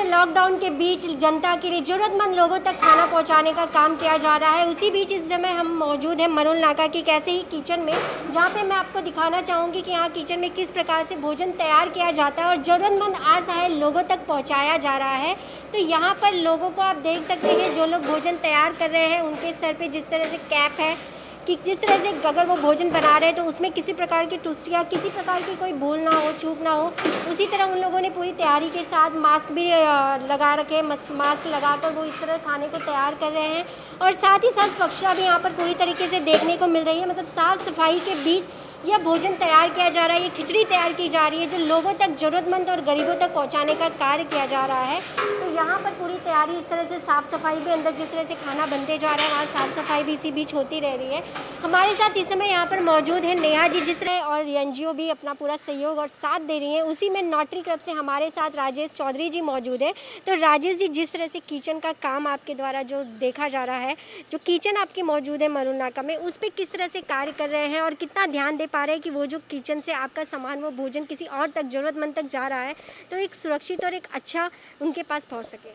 से लॉकडाउन के बीच जनता के लिए ज़रूरतमंद लोगों तक खाना पहुंचाने का काम किया जा रहा है। उसी बीच इस समय हम मौजूद हैं मरोल नाका के कैसे ही किचन में, जहां पे मैं आपको दिखाना चाहूँगी कि यहाँ किचन में किस प्रकार से भोजन तैयार किया जाता है और ज़रूरतमंद असहाय लोगों तक पहुँचाया जा रहा है। तो यहाँ पर लोगों को आप देख सकते हैं, जो लोग भोजन तैयार कर रहे हैं उनके सर पर जिस तरह से कैप है कि जिस तरह से अगर वो भोजन बना रहे हैं तो उसमें किसी प्रकार की टूस्ट या किसी प्रकार की कोई भूल ना हो, चूक ना हो। उसी तरह उन लोगों ने पूरी तैयारी के साथ मास्क भी लगा रखे हैं। मास्क लगाकर वो इस तरह खाने को तैयार कर रहे हैं और साथ ही साथ स्वच्छता भी यहाँ पर पूरी तरीके से देखने को मिल रही है। मतलब साफ़ सफाई के बीच यह भोजन तैयार किया जा रहा है, ये खिचड़ी तैयार की जा रही है जो लोगों तक ज़रूरतमंद और गरीबों तक पहुंचाने का कार्य किया जा रहा है। तो यहाँ पर पूरी तैयारी इस तरह से साफ़ सफाई भी, अंदर जिस तरह से खाना बनते जा रहा है वहाँ साफ़ सफाई भी इसी बीच होती रह रही है। हमारे साथ इस समय यहाँ पर मौजूद है नेहा जी, जिस तरह और एनजीओ भी अपना पूरा सहयोग और साथ दे रही हैं। उसी में नॉटरी क्लब से हमारे साथ राजेश चौधरी जी मौजूद है। तो राजेश जी, जिस तरह से किचन का काम आपके द्वारा जो देखा जा रहा है, जो किचन आपकी मौजूद है मरोल नाका में, उस पर किस तरह से कार्य कर रहे हैं और कितना ध्यान दे पा रहे हैं कि वो जो किचन से आपका सामान, वो भोजन किसी और तक, ज़रूरतमंद तक जा रहा है तो एक सुरक्षित और एक अच्छा उनके पास पहुँच सके।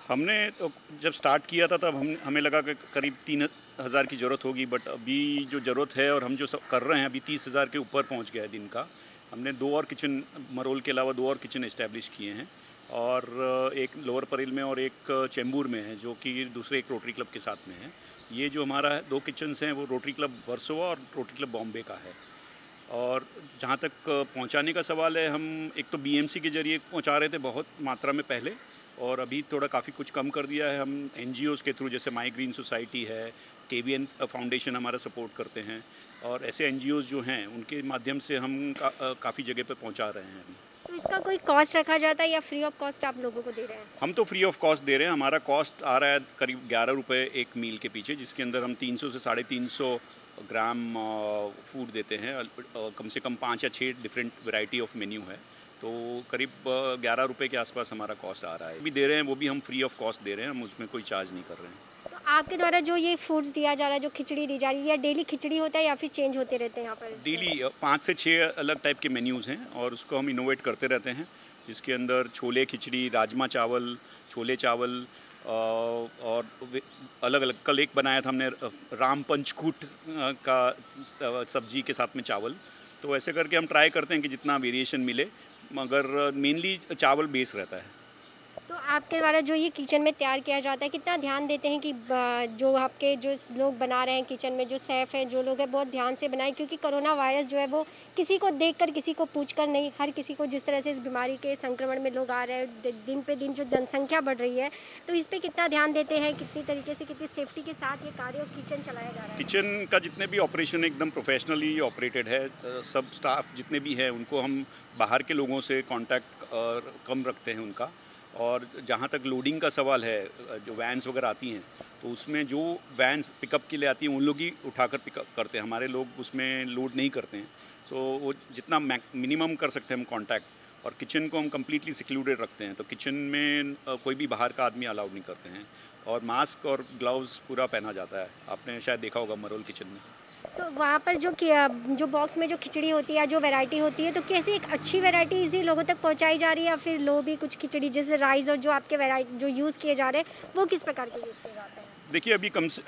हमने तो जब स्टार्ट किया था तब हमें लगा कि करीब 3,000 की ज़रूरत होगी, बट अभी जो ज़रूरत है और हम जो सब कर रहे हैं अभी 30,000 के ऊपर पहुंच गया है दिन का। हमने 2 और किचन, मरोल के अलावा 2 और किचन इस्टेब्लिश किए हैं और एक लोअर परेल में और एक चेंबूर में है, जो कि दूसरे एक रोटरी क्लब के साथ में है। ये जो हमारा 2 किचन्स हैं वो रोटरी क्लब वर्सोवा और रोटरी क्लब बॉम्बे का है। और जहाँ तक पहुँचाने का सवाल है, हम एक तो बीएमसी के ज़रिए पहुँचा रहे थे बहुत मात्रा में पहले, और अभी थोड़ा काफ़ी कुछ कम कर दिया है। हम एनजीओज़ के थ्रू, जैसे माई ग्रीन सोसाइटी है, केवीएन फाउंडेशन हमारा सपोर्ट करते हैं, और ऐसे एनजीओज़ जो हैं उनके माध्यम से हम काफ़ी जगह पे पहुंचा रहे हैं अभी। तो इसका कोई कॉस्ट रखा जाता है या फ्री ऑफ कॉस्ट आप लोगों को दे रहे हैं? हम तो फ्री ऑफ कॉस्ट दे रहे हैं। हमारा कॉस्ट आ रहा है करीब 11 रुपये एक मील के पीछे, जिसके अंदर हम 300 से 350 ग्राम फूड देते हैं। कम से कम 5 या 6 डिफरेंट वैरायटी ऑफ मेन्यू है, तो करीब 11 रुपये के आसपास हमारा कॉस्ट आ रहा है। भी दे रहे हैं, वो भी हम फ्री ऑफ कॉस्ट दे रहे हैं, हम उसमें कोई चार्ज नहीं कर रहे हैं। तो आपके द्वारा जो ये फूड्स दिया जा रहा है, जो खिचड़ी दी जा रही है, या डेली खिचड़ी होता है या फिर चेंज होते रहते हैं यहाँ पर? डेली 5 से 6 अलग टाइप के मेन्यूज़ हैं और उसको हम इनोवेट करते रहते हैं, जिसके अंदर छोले खिचड़ी, राजमा चावल, छोले चावल और अलग अलग। कल एक बनाया था हमने राम पंचकूट का सब्जी के साथ में चावल। तो ऐसे करके हम ट्राई करते हैं कि जितना वेरिएशन मिले, मगर मेनली चावल बेस रहता है। तो आपके द्वारा जो ये किचन में तैयार किया जाता है, कितना ध्यान देते हैं कि जो आपके जो लोग बना रहे हैं किचन में, जो शेफ़ हैं, जो लोग हैं, बहुत ध्यान से बनाएं, क्योंकि कोरोना वायरस जो है वो किसी को देखकर, किसी को पूछकर नहीं, हर किसी को, जिस तरह से इस बीमारी के संक्रमण में लोग आ रहे हैं, दिन पे दिन जो जनसंख्या बढ़ रही है, तो इस पर कितना ध्यान देते हैं, कितनी तरीके से, कितनी सेफ्टी के साथ ये कार्य और किचन चलाया जा रहा है? किचन का जितने भी ऑपरेशन एकदम प्रोफेशनली ऑपरेटेड है। सब स्टाफ जितने भी हैं उनको हम बाहर के लोगों से कॉन्टैक्ट कम रखते हैं उनका। और जहाँ तक लोडिंग का सवाल है, जो वैन्स वगैरह आती हैं, तो उसमें जो वैन्स पिकअप के लिए आती हैं उन लोग ही उठाकर पिकअप करते हैं, हमारे लोग उसमें लोड नहीं करते हैं। सो वो जितना मिनिमम कर सकते हैं हम कॉन्टैक्ट, और किचन को हम कम्प्लीटली सिक्लूडेड रखते हैं। तो किचन में कोई भी बाहर का आदमी अलाउड नहीं करते हैं, और मास्क और ग्लव्स पूरा पहना जाता है। आपने शायद देखा होगा मरोल किचन में। तो वहाँ पर जो बॉक्स में जो खिचड़ी होती है, जो वैरायटी होती है, तो कैसे एक अच्छी वैरायटी इजी लोगों तक पहुँचाई जा रही है, या फिर लो भी कुछ खिचड़ी जैसे राइस और जो आपके वैरायटी जो यूज़ किए जा रहे हैं वो किस प्रकार के यूज़ किए जाते हैं? देखिए, अभी कम से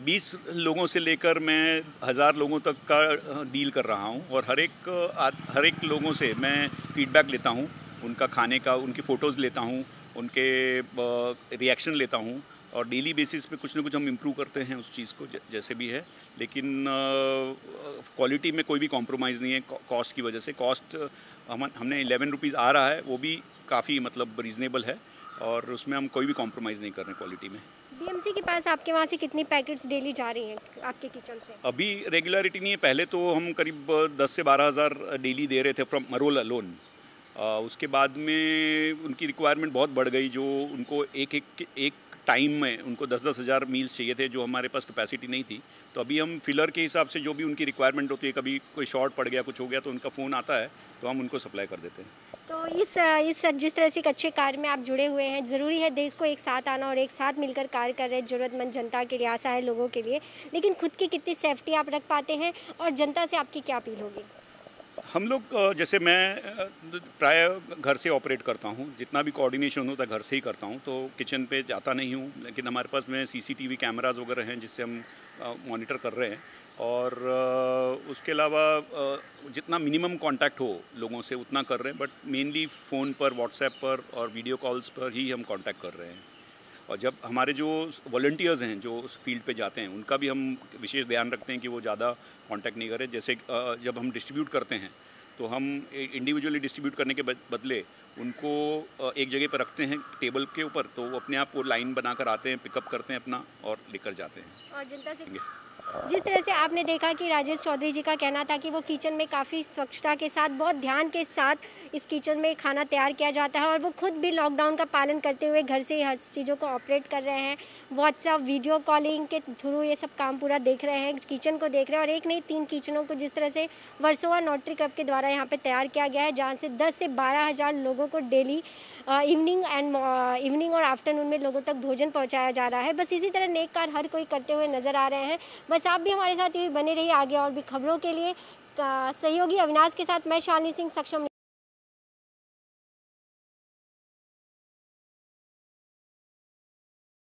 20 लोगों से लेकर मैं 1000 लोगों तक का डील कर रहा हूँ, और हर एक लोगों से मैं फीडबैक लेता हूँ, उनका खाने का, उनकी फ़ोटोज़ लेता हूँ, उनके रिएक्शन लेता हूँ, और डेली बेसिस पे कुछ ना कुछ हम इम्प्रूव करते हैं उस चीज़ को, जैसे भी है। लेकिन क्वालिटी में कोई भी कॉम्प्रोमाइज़ नहीं है कॉस्ट की वजह से। कॉस्ट हमने 11 रुपीज़ आ रहा है, वो भी काफ़ी मतलब रीज़नेबल है, और उसमें हम कोई भी कॉम्प्रोमाइज़ नहीं कर रहे क्वालिटी में। बीएमसी के पास आपके वहाँ से कितनी पैकेट्स डेली जा रही हैं आपके किचन से? अभी रेगुलरिटी नहीं है, पहले तो हम करीब 10 से 12,000 डेली दे रहे थे फ्रॉम मरोल अलोन। उसके बाद में उनकी रिक्वायरमेंट बहुत बढ़ गई, जो उनको एक टाइम में उनको 10-10 हज़ार मील्स चाहिए थे, जो हमारे पास कैपेसिटी नहीं थी। तो अभी हम फिलर के हिसाब से जो भी उनकी रिक्वायरमेंट होती है, कभी कोई शॉर्ट पड़ गया, कुछ हो गया, तो उनका फ़ोन आता है, तो हम उनको सप्लाई कर देते हैं। तो इस जिस तरह से एक अच्छे कार्य में आप जुड़े हुए हैं, ज़रूरी है देश को एक साथ आना और एक साथ मिलकर कार्य कर रहे हैं ज़रूरतमंद जनता के लिए, असहाय लोगों के लिए, लेकिन खुद की कितनी सेफ्टी आप रख पाते हैं और जनता से आपकी क्या अपील होगी? हम लोग जैसे मैं प्राय घर से ऑपरेट करता हूँ, जितना भी कोऑर्डिनेशन होता है घर से ही करता हूँ, तो किचन पे जाता नहीं हूँ। लेकिन हमारे पास में सीसीटीवी कैमरास वगैरह हैं जिससे हम मॉनिटर कर रहे हैं। और उसके अलावा जितना मिनिमम कांटेक्ट हो लोगों से उतना कर रहे हैं, बट मेनली फ़ोन पर, व्हाट्सएप पर और वीडियो कॉल्स पर ही हम कांटेक्ट कर रहे हैं। और जब हमारे जो वॉलंटियर्स हैं जो उस फील्ड पे जाते हैं, उनका भी हम विशेष ध्यान रखते हैं कि वो ज़्यादा कांटेक्ट नहीं करें। जैसे जब हम डिस्ट्रीब्यूट करते हैं तो हम इंडिविजुअली डिस्ट्रीब्यूट करने के बदले उनको एक जगह पर रखते हैं टेबल के ऊपर, तो वो अपने आप को लाइन बनाकर आते हैं, पिकअप करते हैं अपना और लेकर जाते हैं। और जनता से जिस तरह से आपने देखा कि राजेश चौधरी जी का कहना था कि वो किचन में काफ़ी स्वच्छता के साथ, बहुत ध्यान के साथ इस किचन में खाना तैयार किया जाता है, और वो खुद भी लॉकडाउन का पालन करते हुए घर से हर चीज़ों को ऑपरेट कर रहे हैं। व्हाट्सएप वीडियो कॉलिंग के थ्रू ये सब काम पूरा देख रहे हैं, किचन को देख रहे हैं। और एक नहीं 3 किचनों को जिस तरह से वर्सोवा नोटरी क्लब के द्वारा यहाँ पर तैयार किया गया है, जहाँ से 10 से 12,000 लोगों को डेली इवनिंग और आफ्टरनून में लोगों तक भोजन पहुँचाया जा रहा है। बस इसी तरह नेक कार्य हर कोई करते हुए नज़र आ रहे हैं। बस आप भी हमारे साथ ही बने रहिए आगे और भी खबरों के लिए। सहयोगी अविनाश के साथ मैं शालिनी सिंह, सक्षम।